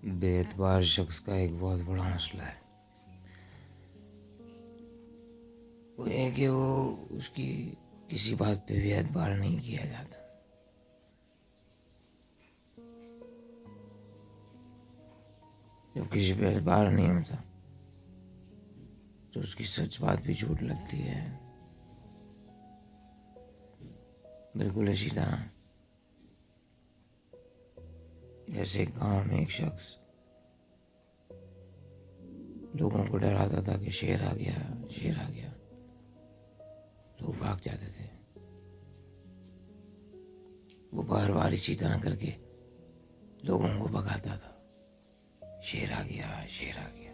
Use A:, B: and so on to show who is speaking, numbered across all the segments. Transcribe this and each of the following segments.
A: बेएतबार शख्स का एक बहुत बड़ा मसला है। वो है कि वो उसकी किसी बात पे भी एतबार नहीं किया जाता। जब किसी पे एतबार नहीं होता तो उसकी सच बात भी झूठ लगती है। बिल्कुल इसी तरह जैसे गांव में एक शख्स लोगों को डराता था कि शेर आ गया, शेर आ गया। लोग भाग जाते थे। वो बार बार इसी तरह करके लोगों को भगाता था, शेर आ गया, शेर आ गया।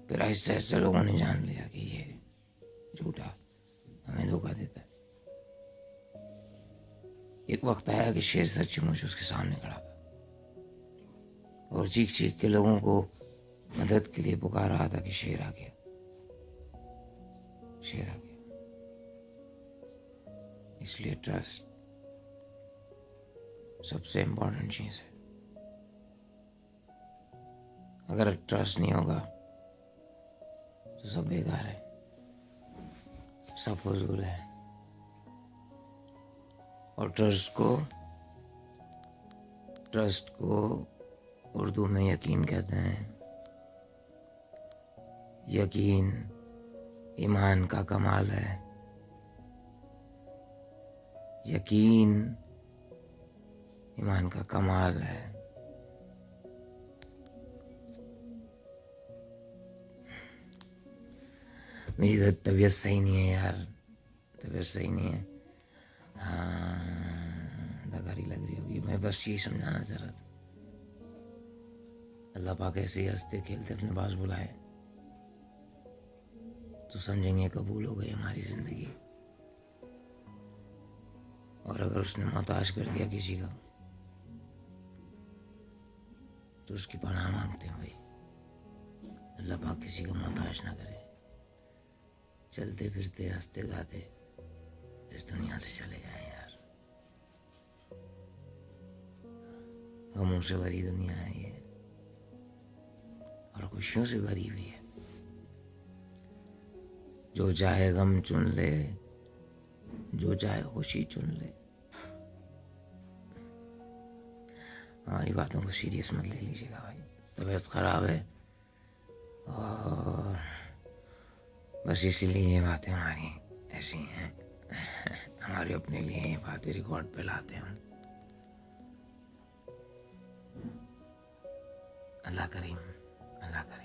A: फिर ऐसे ऐसे लोगों ने जान लिया कि ये झूठा हमें धोखा देता है। एक वक्त आया कि शेर सचमुच उसके सामने खड़ा था और चीख चीख के लोगों को मदद के लिए पुकार रहा था कि शेर आ गया, शेर आ गया। इसलिए ट्रस्ट सबसे इम्पोर्टेंट चीज है। अगर ट्रस्ट नहीं होगा तो सब बेकार है, सब फजूल है। और ट्रस्ट को उर्दू में यकीन कहते हैं। यकीन ईमान का कमाल है। यकीन ईमान का कमाल है। मेरी तो तबीयत सही नहीं है यार, तबीयत सही नहीं है। हाँ, दगारी लग रही होगी। मैं बस यही समझाना चाह रहा था। अल्लाह पाक ऐसे ही हंसते खेलते अपने पास बुलाए तो समझेंगे कबूल हो गई हमारी जिंदगी। और अगर उसने मोहताज कर दिया किसी का तो उसकी पनाह मांगते हैं भाई। अल्लाह पाक किसी का मोहताज ना करे। चलते फिरते हंसते गाते इस दुनिया से चले जाए यार। गमों से भरी दुनिया है ये और खुशियों से भरी हुई है। जो चाहे गम चुन ले, जो चाहे खुशी चुन ले। हमारी बातों को सीरियस मत ले लीजिएगा भाई। तबीयत खराब है और बस इसीलिए ये बातें हमारी ऐसी हैं। हमारे अपने लिए ये बातें रिकॉर्ड पे लाते हम। अल्लाह करीम, अल्लाह करीम।